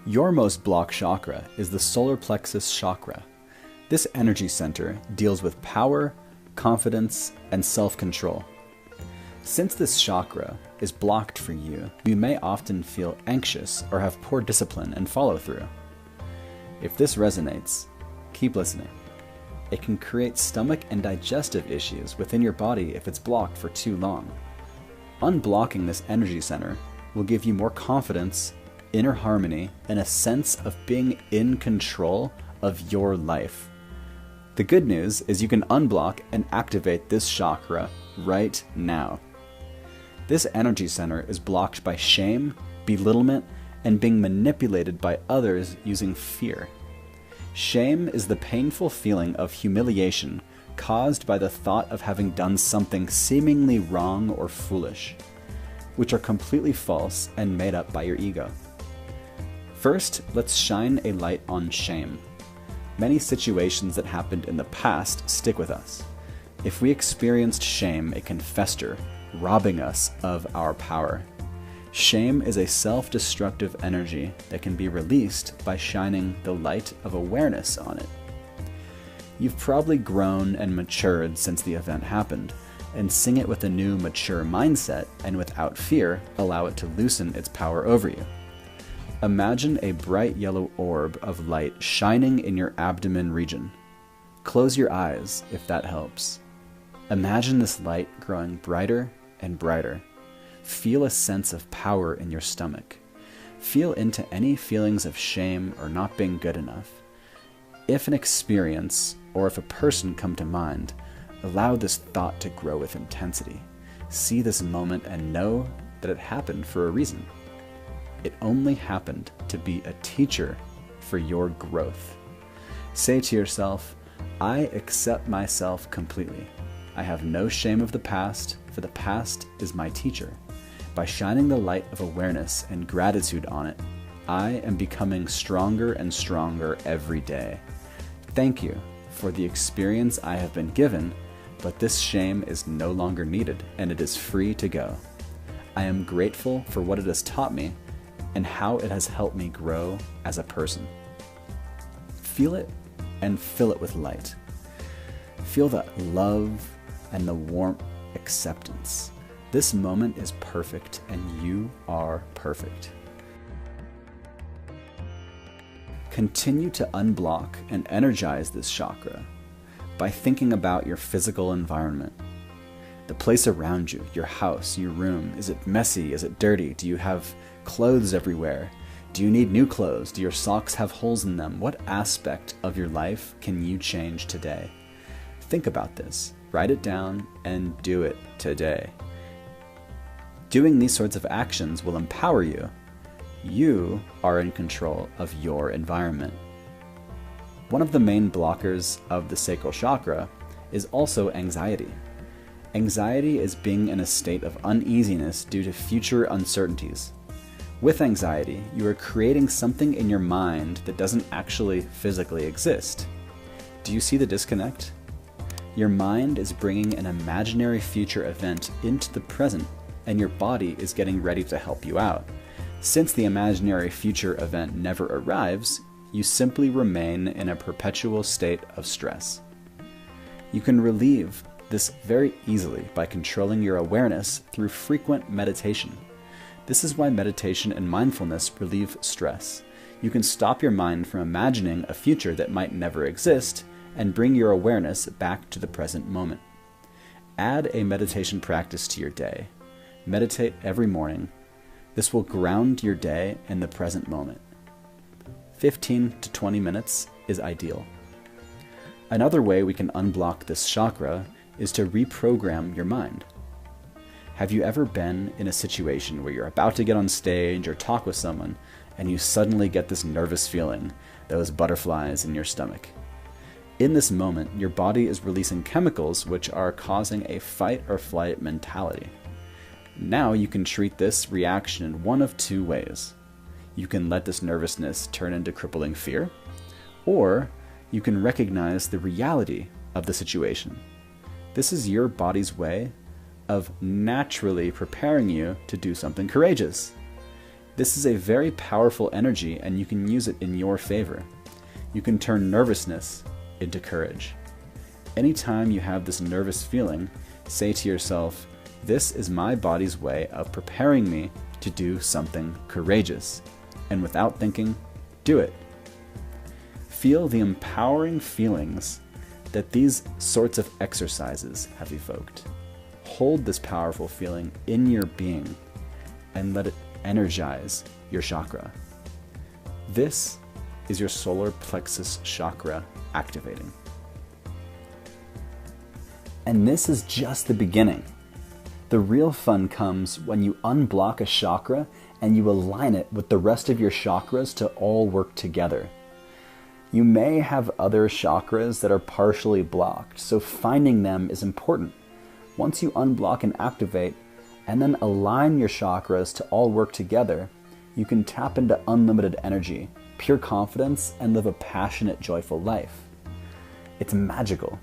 Your most blocked chakra is the solar plexus chakra. This energy center deals with power, confidence, and self-control. Since this chakra is blocked for you, you may often feel anxious or have poor discipline and follow-through. If this resonates, keep listening. It can create stomach and digestive issues within your body if it's blocked for too long. Unblocking this energy center will give you more confidence, inner harmony, and a sense of being in control of your life. The good news is you can unblock and activate this chakra right now. This energy center is blocked by shame, belittlement, and being manipulated by others using fear. Shame is the painful feeling of humiliation caused by the thought of having done something seemingly wrong or foolish, which are completely false and made up by your ego. First, let's shine a light on shame. Many situations that happened in the past stick with us. If we experienced shame, it can fester, robbing us of our power. Shame is a self-destructive energy that can be released by shining the light of awareness on it. You've probably grown and matured since the event happened, and seeing it with a new, mature mindset and without fear, allow it to loosen its power over you. Imagine a bright yellow orb of light shining in your abdomen region. Close your eyes if that helps. Imagine this light growing brighter and brighter. Feel a sense of power in your stomach. Feel into any feelings of shame or not being good enough. If an experience or if a person come to mind, allow this thought to grow with intensity. See this moment and know that it happened for a reason. It only happened to be a teacher for your growth. Say to yourself, I accept myself completely. I have no shame of the past, for the past is my teacher. By shining the light of awareness and gratitude on it, I am becoming stronger and stronger every day. Thank you for the experience I have been given, but this shame is no longer needed and it is free to go. I am grateful for what it has taught me and how it has helped me grow as a person. Feel it and fill it with light. Feel that love and the warm acceptance. This moment is perfect and you are perfect. Continue to unblock and energize this chakra by thinking about your physical environment. The place around you, your house, your room. Is it messy? Is it dirty? Do you have clothes everywhere? Do you need new clothes? Do your socks have holes in them? What aspect of your life can you change today? Think about this, write it down, and do it today. Doing these sorts of actions will empower you. You are in control of your environment. One of the main blockers of the sacral chakra is also anxiety. Anxiety is being in a state of uneasiness due to future uncertainties. With anxiety, you are creating something in your mind that doesn't actually physically exist. Do you see the disconnect? Your mind is bringing an imaginary future event into the present, and your body is getting ready to help you out. Since the imaginary future event never arrives, you simply remain in a perpetual state of stress. You can relieve this very easily by controlling your awareness through frequent meditation. This is why meditation and mindfulness relieve stress. You can stop your mind from imagining a future that might never exist and bring your awareness back to the present moment. Add a meditation practice to your day. Meditate every morning. This will ground your day in the present moment. 15 to 20 minutes is ideal. Another way we can unblock this chakra is to reprogram your mind. Have you ever been in a situation where you're about to get on stage or talk with someone and you suddenly get this nervous feeling, those butterflies in your stomach? In this moment, your body is releasing chemicals which are causing a fight or flight mentality. Now you can treat this reaction in one of two ways. You can let this nervousness turn into crippling fear, or you can recognize the reality of the situation. This is your body's way of naturally preparing you to do something courageous. This is a very powerful energy and you can use it in your favor. You can turn nervousness into courage. Anytime you have this nervous feeling, say to yourself, "This is my body's way of preparing me to do something courageous." And without thinking, do it. Feel the empowering feelings that these sorts of exercises have evoked. Hold this powerful feeling in your being and let it energize your chakra. This is your solar plexus chakra activating. And this is just the beginning. The real fun comes when you unblock a chakra and you align it with the rest of your chakras to all work together. You may have other chakras that are partially blocked, so finding them is important. Once you unblock and activate, and then align your chakras to all work together, you can tap into unlimited energy, pure confidence, and live a passionate, joyful life. It's magical.